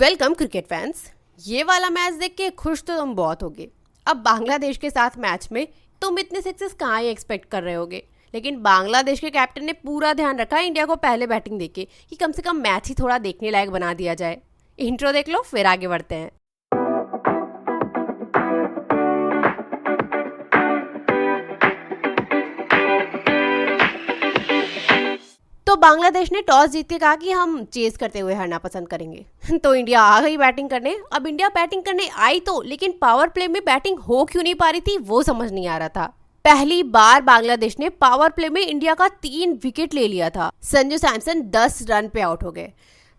Welcome cricket fans. ये वाला match देख के खुश तो तुम बहुत होगे। अब बांग्लादेश के साथ मैच में तुम इतने सक्सेस कहाँ ही एक्सपेक्ट कर रहे होगे, लेकिन बांग्लादेश के कैप्टन ने पूरा ध्यान रखा इंडिया को पहले बैटिंग देके कि कम से कम मैच ही थोड़ा देखने लायक बना दिया जाए। इंट्रो देख लो फिर आगे बढ़ते हैं। तो बांग्लादेश ने टॉस जीत के कहा कि हम चेस करते हुए हारना पसंद करेंगे तो इंडिया आ गई बैटिंग करने। अब इंडिया बैटिंग करने आई तो, लेकिन पावर प्ले में बैटिंग हो क्यों नहीं पा रही थी वो समझ नहीं आ रहा था। पहली बार बांग्लादेश ने पावर प्ले में इंडिया का 3 विकेट ले लिया था। संजू सैमसन 10 रन पे आउट हो गए।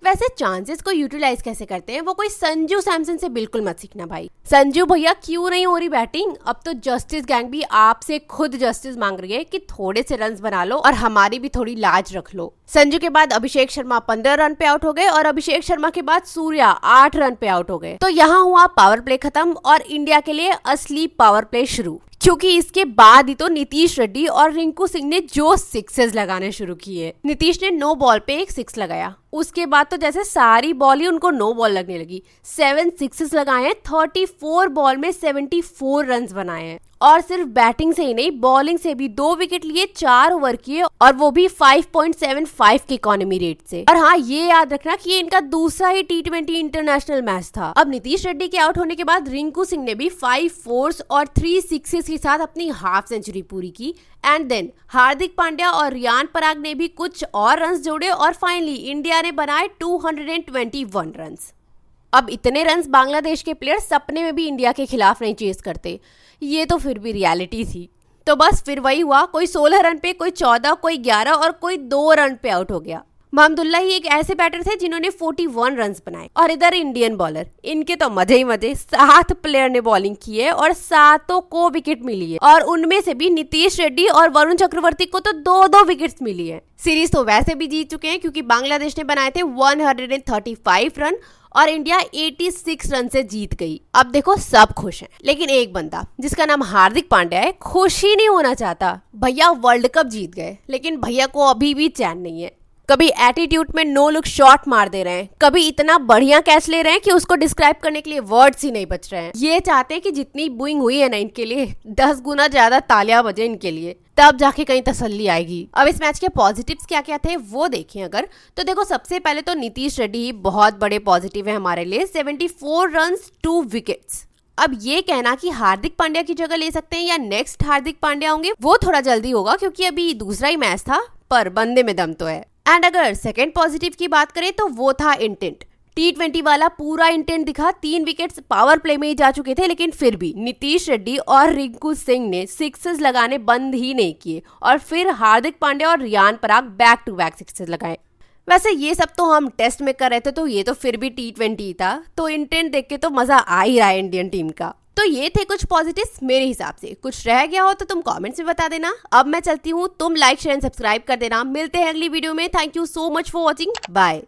वैसे चांसेस को यूटिलाइज कैसे करते हैं वो कोई संजू सैमसन से बिल्कुल मत सीखना भाई। संजू भैया क्यों नहीं हो रही बैटिंग? अब तो जस्टिस गैंग भी आपसे खुद जस्टिस मांग रही है कि थोड़े से रन्स बना लो और हमारी भी थोड़ी लाज रख लो। संजू के बाद अभिषेक शर्मा 15 रन पे आउट हो गए और अभिषेक शर्मा के बाद सूर्या 8 रन पे आउट हो गए। तो यहाँ हुआ पावर प्ले खत्म और इंडिया के लिए असली पावर प्ले शुरू, क्योंकि इसके बाद ही तो नीतीश रेड्डी और रिंकू सिंह ने जो सिक्सेस लगाने शुरू किए। नीतीश ने 9 बॉल पे एक 6 लगाया, उसके बाद तो जैसे सारी बॉल ही उनको 9 बॉल लगने लगी। 7 सिक्सेस लगाए हैं, 34 बॉल में 74 रन बनाए हैं और सिर्फ बैटिंग से ही नहीं बॉलिंग से भी 2 विकेट लिए, 4 ओवर किए और वो भी 5.75 के इकोनॉमी रेट से। और हाँ, ये याद रखना कि ये इनका दूसरा ही T20 इंटरनेशनल मैच था। अब नीतीश रेड्डी के आउट होने के बाद रिंकू सिंह ने भी 5 फोर्स और 3 सिक्सेस के साथ अपनी हाफ सेंचुरी पूरी की। एंड देन हार्दिक पांड्या और रियान पराग ने भी कुछ और रन्स जोड़े और फाइनली इंडिया ने बनाए 221 रन्स। अब इतने रन्स बांग्लादेश के प्लेयर सपने में भी इंडिया के खिलाफ नहीं चेस करते, ये तो फिर भी रियलिटी थी। तो बस फिर वही हुआ, कोई 16 रन पे, कोई 14, कोई 11 और कोई 2 रन पे आउट हो गया। महमदुल्ला ही एक ऐसे बैटर थे जिन्होंने 41 रन्स बनाए। और इधर इंडियन बॉलर, इनके तो मजे ही मजे। 7 प्लेयर ने बॉलिंग की है और 7 को विकेट मिली है और उनमें से भी नीतीश रेड्डी और वरुण चक्रवर्ती को तो 2-2 विकेट्स मिली है। सीरीज तो वैसे भी जीत चुके हैं क्योंकि बांग्लादेश ने बनाए थे 135 रन और इंडिया 86 रन से जीत गई। अब देखो सब खुश हैं, लेकिन एक बंदा जिसका नाम हार्दिक पांड्या है खुश ही नहीं होना चाहता। भैया वर्ल्ड कप जीत गए, लेकिन भैया को अभी भी चैन नहीं है। कभी एटीट्यूड में नो लुक शॉट मार दे रहे हैं, कभी इतना बढ़िया कैच ले रहे हैं कि उसको डिस्क्राइब करने के लिए वर्ड्स ही नहीं बच रहे हैं। ये चाहते हैं कि जितनी बूइंग हुई है ना इनके लिए 10 गुना ज्यादा तालियां बजे इनके लिए, तब जाके कहीं तसल्ली आएगी। अब इस मैच के पॉजिटिव्स क्या क्या थे वो देखें अगर, तो देखो सबसे पहले तो नीतीश रेड्डी बहुत बड़े पॉजिटिव है हमारे लिए। 74 रन 2 विकेट्स। अब ये कहना कि हार्दिक पांड्या की जगह ले सकते हैं या नेक्स्ट हार्दिक पांड्या होंगे वो थोड़ा जल्दी होगा क्योंकि अभी दूसरा ही मैच था, पर बंदे में दम तो है। एंड अगर सेकेंड पॉजिटिव की बात करें तो वो था इंटेंट। T20 वाला पूरा इंटेंट दिखा। 3 विकेट्स पावर प्ले में ही जा चुके थे, लेकिन फिर भी नीतीश रेड्डी और रिंकू सिंह ने सिक्सेस लगाने बंद ही नहीं किए और फिर हार्दिक पांड्या और Riyan Parag back to back sixes लगाए। वैसे ये सब तो हम टेस्ट में कर रहे थे, तो ये तो फिर भी T20 था, तो इंटेंट देख के तो मजा आ ही रहा है इंडियन टीम का। तो ये थे कुछ पॉजिटिव्स मेरे हिसाब से। कुछ रह गया हो तो तुम कमेंट्स में बता देना। अब मैं चलती हूँ, तुम लाइक शेयर एंड सब्सक्राइब कर देना। मिलते हैं अगली वीडियो में। Thank you so much for watching. Bye.